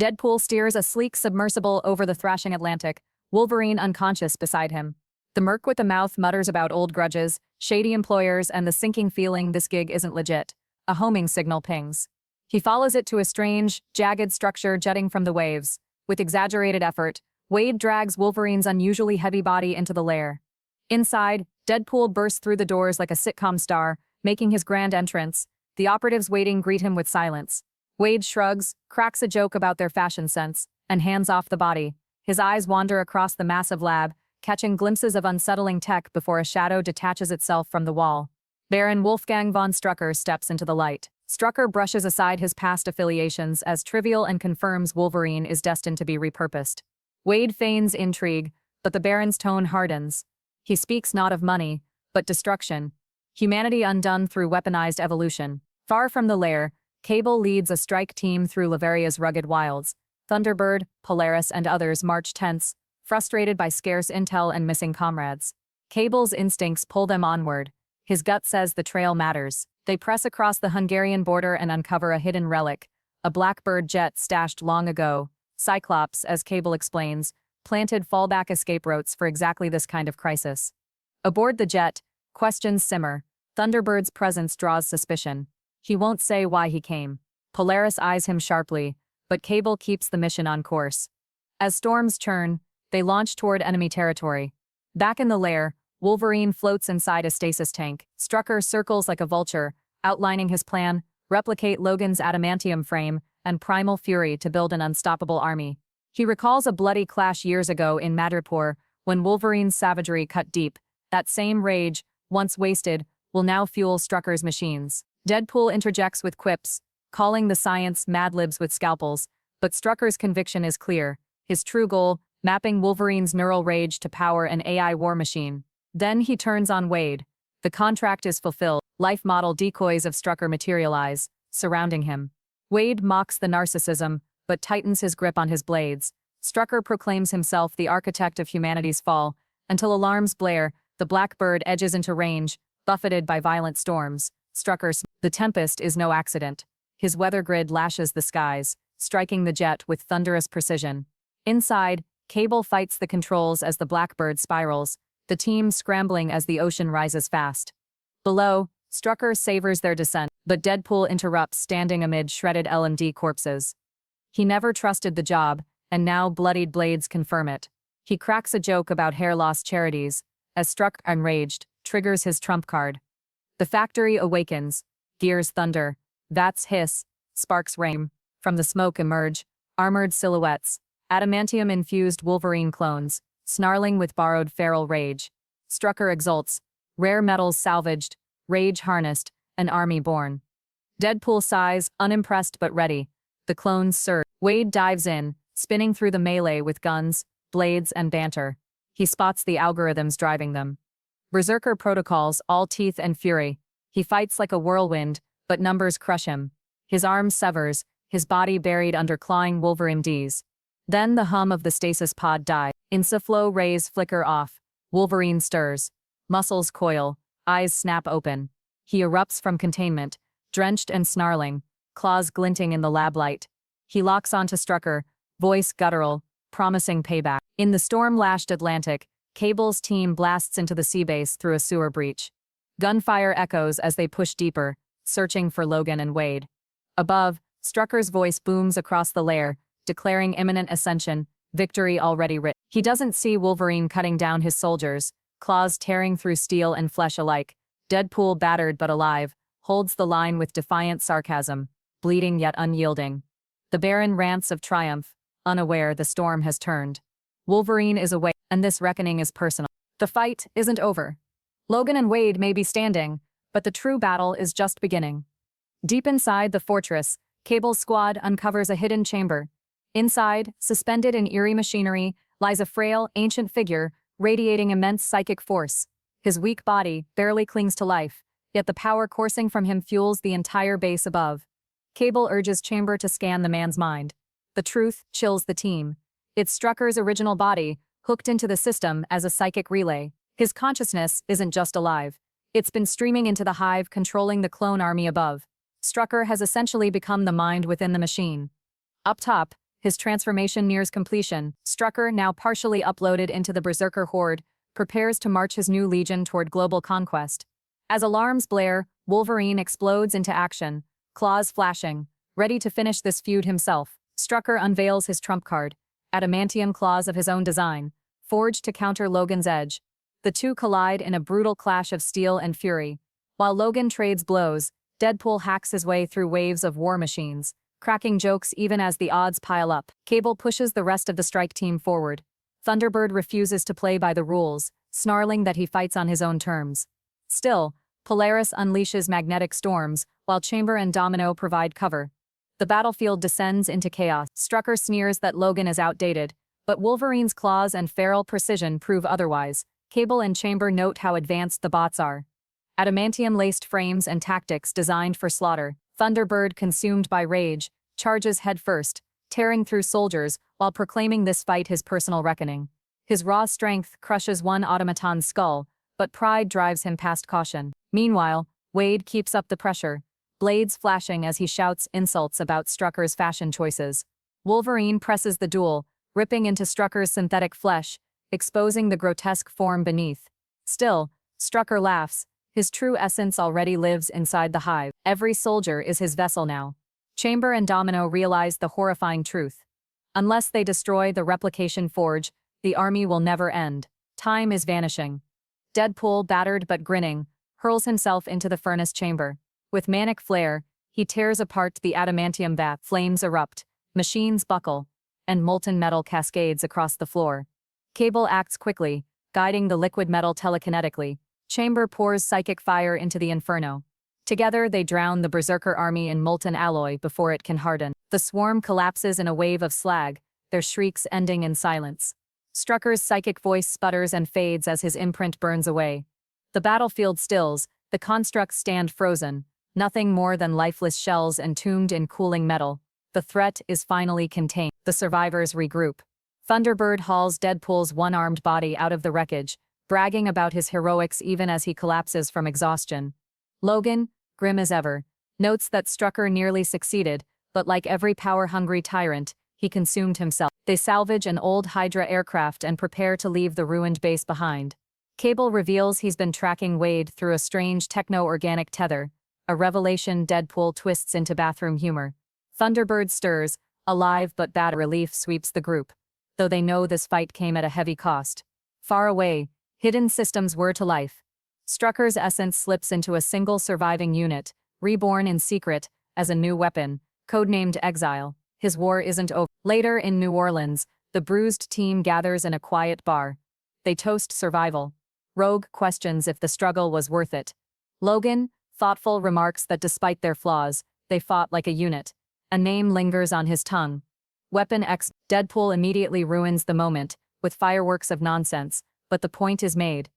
Deadpool steers a sleek submersible over the thrashing Atlantic, Wolverine unconscious beside him. The merc with the mouth mutters about old grudges, shady employers, and the sinking feeling this gig isn't legit. A homing signal pings. He follows it to a strange, jagged structure jutting from the waves. With exaggerated effort, Wade drags Wolverine's unusually heavy body into the lair. Inside, Deadpool bursts through the doors like a sitcom star, making his grand entrance. The operatives waiting greet him with silence. Wade shrugs, cracks a joke about their fashion sense, and hands off the body. His eyes wander across the massive lab, catching glimpses of unsettling tech before a shadow detaches itself from the wall. Baron Wolfgang von Strucker steps into the light. Strucker brushes aside his past affiliations as trivial and confirms Wolverine is destined to be repurposed. Wade feigns intrigue, but the Baron's tone hardens. He speaks not of money, but destruction. Humanity undone through weaponized evolution. Far from the lair, Cable leads a strike team through Laveria's rugged wilds. Thunderbird, Polaris, and others march tense, frustrated by scarce intel and missing comrades. Cable's instincts pull them onward. His gut says the trail matters. They press across the Hungarian border and uncover a hidden relic, a Blackbird jet stashed long ago. Cyclops, as Cable explains, planted fallback escape routes for exactly this kind of crisis. Aboard the jet, questions simmer. Thunderbird's presence draws suspicion. He won't say why he came. Polaris eyes him sharply, but Cable keeps the mission on course. As storms churn, they launch toward enemy territory. Back in the lair, Wolverine floats inside a stasis tank. Strucker circles like a vulture, outlining his plan: replicate Logan's adamantium frame and primal fury to build an unstoppable army. He recalls a bloody clash years ago in Madripoor when Wolverine's savagery cut deep. That same rage, once wasted, will now fuel Strucker's machines. Deadpool interjects with quips, calling the science Mad Libs with scalpels, but Strucker's conviction is clear. His true goal, mapping Wolverine's neural rage to power an AI war machine. Then he turns on Wade. The contract is fulfilled. Life model decoys of Strucker materialize, surrounding him. Wade mocks the narcissism, but tightens his grip on his blades. Strucker proclaims himself the architect of humanity's fall, until alarms blare. The Blackbird edges into range, buffeted by violent storms. The tempest is no accident. His weather grid lashes the skies, striking the jet with thunderous precision. Inside, Cable fights the controls as the Blackbird spirals, the team scrambling as the ocean rises fast. Below, Strucker savors their descent, but Deadpool interrupts, standing amid shredded LMD corpses. He never trusted the job, and now bloodied blades confirm it. He cracks a joke about hair loss charities, as Strucker, enraged, triggers his trump card. The factory awakens, gears thunder, vats hiss, sparks rain. From the smoke emerge armored silhouettes, adamantium-infused Wolverine clones, snarling with borrowed feral rage. Strucker exults, rare metals salvaged, rage harnessed, an army born. Deadpool sighs, unimpressed but ready. The clones surge. Wade dives in, spinning through the melee with guns, blades, and banter. He spots the algorithms driving them. Berserker protocols, all teeth and fury. He fights like a whirlwind, but numbers crush him. His arm severs, his body buried under clawing Wolverine Ds. Then the hum of the stasis pod dies. Insuflow rays flicker off. Wolverine stirs. Muscles coil. Eyes snap open. He erupts from containment, drenched and snarling, claws glinting in the lab light. He locks onto Strucker, voice guttural, promising payback. In the storm-lashed Atlantic, Cable's team blasts into the seabase through a sewer breach. Gunfire echoes as they push deeper, searching for Logan and Wade. Above, Strucker's voice booms across the lair, declaring imminent ascension, victory already written. He doesn't see Wolverine cutting down his soldiers, claws tearing through steel and flesh alike. Deadpool, battered but alive, holds the line with defiant sarcasm, bleeding yet unyielding. The Baron rants of triumph, unaware the storm has turned. Wolverine is awake, and this reckoning is personal. The fight isn't over. Logan and Wade may be standing, but the true battle is just beginning. Deep inside the fortress, Cable's squad uncovers a hidden chamber. Inside, suspended in eerie machinery, lies a frail, ancient figure, radiating immense psychic force. His weak body barely clings to life, yet the power coursing from him fuels the entire base above. Cable urges Chamber to scan the man's mind. The truth chills the team. It's Strucker's original body, hooked into the system as a psychic relay. His consciousness isn't just alive. It's been streaming into the hive, controlling the clone army above. Strucker has essentially become the mind within the machine. Up top, His transformation nears completion. Strucker, now partially uploaded into the Berserker Horde, prepares to march his new legion toward global conquest. As alarms blare, Wolverine explodes into action, claws flashing, ready to finish this feud himself. Strucker unveils his trump card, adamantium claws of his own design, forged to counter Logan's edge. The two collide in a brutal clash of steel and fury. While Logan trades blows, Deadpool hacks his way through waves of war machines, cracking jokes even as the odds pile up. Cable pushes the rest of the strike team forward. Thunderbird refuses to play by the rules, snarling that he fights on his own terms. Still, Polaris unleashes magnetic storms, while Chamber and Domino provide cover. The battlefield descends into chaos. Strucker sneers that Logan is outdated, but Wolverine's claws and feral precision prove otherwise. Cable and Chamber note how advanced the bots are. Adamantium-laced frames and tactics designed for slaughter. Thunderbird, consumed by rage, charges headfirst, tearing through soldiers while proclaiming this fight his personal reckoning. His raw strength crushes one automaton's skull, but pride drives him past caution. Meanwhile, Wade keeps up the pressure, blades flashing as he shouts insults about Strucker's fashion choices. Wolverine presses the duel, ripping into Strucker's synthetic flesh, exposing the grotesque form beneath. Still, Strucker laughs. His true essence already lives inside the hive. Every soldier is his vessel now. Chamber and Domino realize the horrifying truth. Unless they destroy the replication forge, the army will never end. Time is vanishing. Deadpool, battered but grinning, hurls himself into the furnace chamber. With manic flair, he tears apart the adamantium vat. Flames erupt, machines buckle, and molten metal cascades across the floor. Cable acts quickly, guiding the liquid metal telekinetically. Chamber pours psychic fire into the inferno. Together they drown the Berserker army in molten alloy before it can harden. The swarm collapses in a wave of slag, their shrieks ending in silence. Strucker's psychic voice sputters and fades as his imprint burns away. The battlefield stills, the constructs stand frozen, nothing more than lifeless shells entombed in cooling metal. The threat is finally contained. The survivors regroup. Thunderbird hauls Deadpool's one-armed body out of the wreckage, bragging about his heroics even as he collapses from exhaustion. Logan, grim as ever, notes that Strucker nearly succeeded, but like every power-hungry tyrant, he consumed himself. They salvage an old Hydra aircraft and prepare to leave the ruined base behind. Cable reveals he's been tracking Wade through a strange techno-organic tether, a revelation Deadpool twists into bathroom humor. Thunderbird stirs, alive but bad relief sweeps the group, though they know this fight came at a heavy cost. Far away, hidden systems whir to life. Strucker's essence slips into a single surviving unit, reborn in secret as a new weapon, codenamed Exile. His war isn't over. Later in New Orleans, the bruised team gathers in a quiet bar. They toast survival. Rogue questions if the struggle was worth it. Logan, thoughtful, remarks that despite their flaws, they fought like a unit. A name lingers on his tongue. Weapon X. Deadpool immediately ruins the moment, with fireworks of nonsense, but the point is made.